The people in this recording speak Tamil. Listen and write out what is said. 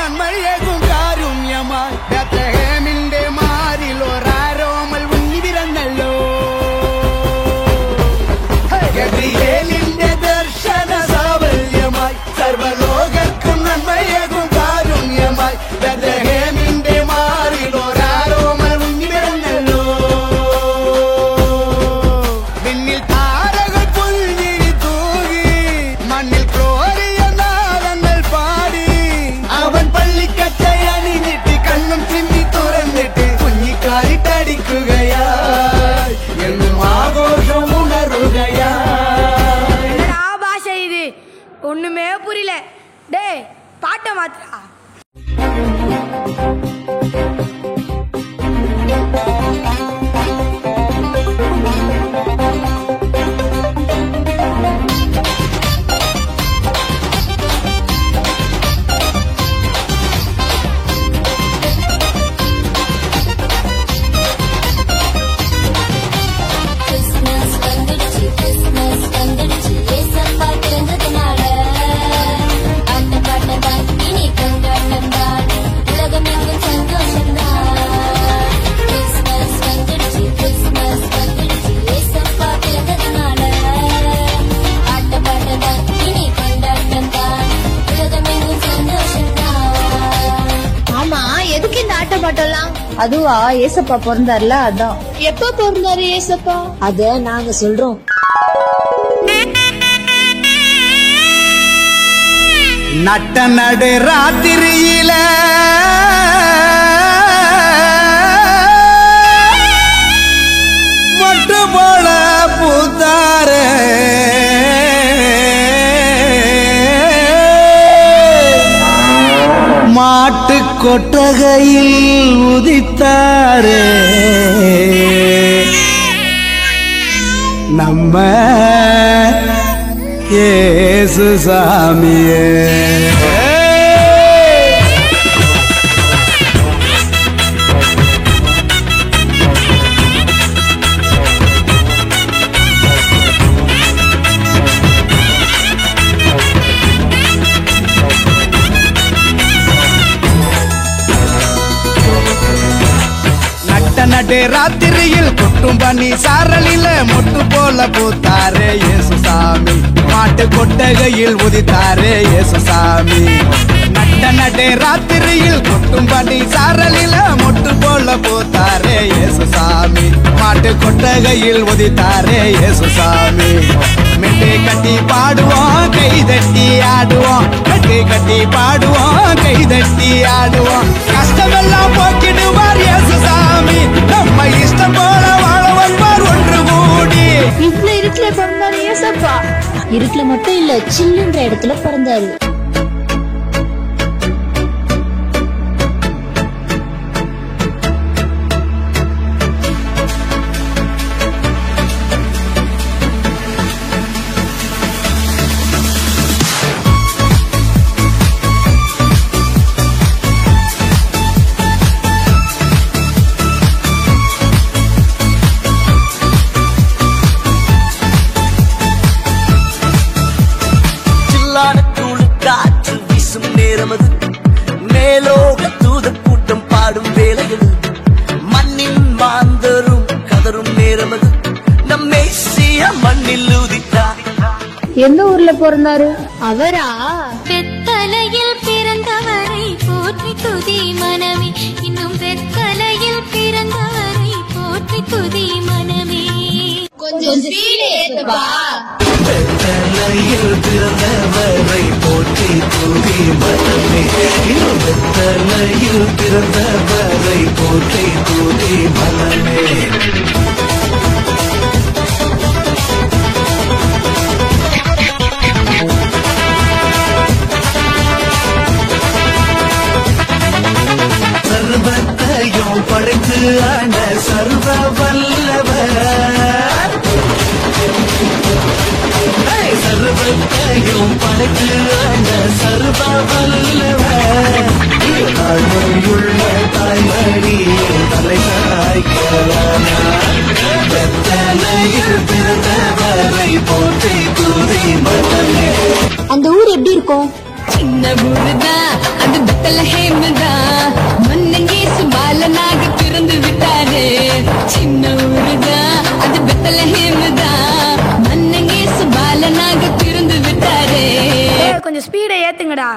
நன்மையேகும் காருண்யமாய் பெத்லஹேமிന്റെ മാറിൽ ഒരാരോമൽ ഉണ്ണി പിറന്നല്ലോ ഗബ്രിയേലിന്റെ ദർശന സാവല്യമായി സർവ്വലോകർക്കും നന്മയേകും കാരുണ്യമായി ബെത്ലഹേമിന്റെ മാറിൽ ഒരാരോമൽ ഉണ്ണി പിറന്നല്ലോ വിണ്ണിൽ താരകൾ പുൽഞ്ഞിരി തൂകി മണ്ണിൽ ക്രോരിയ നാദങ്ങൾ പാടി അവൻ പള്ളിക്കച്ചை അണിഞ്ഞിട്ട് കണ്ണും ചിമ്മി തുറന്നിട്ട് കുഞ്ഞിക്കാലിട്ടടിക്കുകയായി എന്നും ആഘോഷം ഉണരുകയായി. ഭാഷ ഇത് ഒന്നുമേ പുരിയില്ല. ഡേ പാട്ട മാത്ര அதுவா ஏசப்பா பிறந்தார்ல அதான். எப்ப பிறந்தாரு ஏசப்பா? அத நாங்க சொல்றோம். நட்ட நடு ராத்திரியில மொட்டு போல பூத்தாரே மாட்டு கொட்டகையில் உதித்தாரே நம்ம இயேசு சாமியே. நடு ராத்திரியில் கொட்டும் பனி சாரலில மொட்டு போல பூத்தாரே இயேசு சாமி. மாட்டு கொட்டகையில் உதித்தாரே இயேசு சாமி. நட்ட நடு ராத்திரியில் கொட்டும் பனி சாரலில மொட்டு போல பூத்தாரே இயேசு சாமி. மாட்டு கொட்டகையில் உதித்தாரே இயேசு சாமி. மெட்டு கட்டி பாடுவோம் கை தட்டி ஆடுவோம். மெட்டு கட்டி பாடுவோம் கை தட்டி ஆடுவோம். கஷ்டமெல்லாம் போக்கிடுவார் இயேசு சாமி. நம்ம இஷ்டம் போல வாழ வைப்பார் ஒன்று கூடி. இவ்வளவு இருட்டுல பிறந்தாரு ஏசப்பா. இருட்டுல மட்டும் இல்ல, சில்லுன்ற இடத்துல பிறந்தாரு. மேலோக தூத கூட்டம் பாடும் வேளையில் மண்ணின் மாந்தரும் கதரும் நேரமது. நம்மை செய்ய மண்ணில் ஊதித்தார். எந்த ஊர்ல பிறந்தாரு அவரா? பெத்தலையில் பிறந்தவரை போற்றி துதி மனமே. இன்னும் பெத்தலையில் பிறந்தவரை போற்றி துதி மனமே. கொஞ்சம் ஸ்பீட் ஏத்துப்பா. பெத்தலையில் பிறந்தவரை போற்றி துதி மனமே. இன்னும் பெத்தலையில் பிறந்தவரை போற்றி துதி மனமே. சர்வத்தையும் படைத்து ஆன சர்வ வல்லவர். சர்வத்தையும் படைத்து ஆன சர்வ வல்லவர். தாழ்மையுள்ள தாய்மடியே தலை சாய்க்கிறார். பெத்தலையில் பிறந்தவரை போற்றி துதி மனமே. அந்த ஊர் எப்படி இருக்கும்? சின்ன ஊருதான் அது பெத்தலஹேம் தான் மன்னன் இயேசு பாலனாக பிறந்து விட்டாரே சின்ன ஊருதான் அது பெத்தலஹேம் தான் மன்னன் இயேசு பாலனாக பிறந்து விட்டாரே கொஞ்சம் ஸ்பீடை ஏத்துங்கடா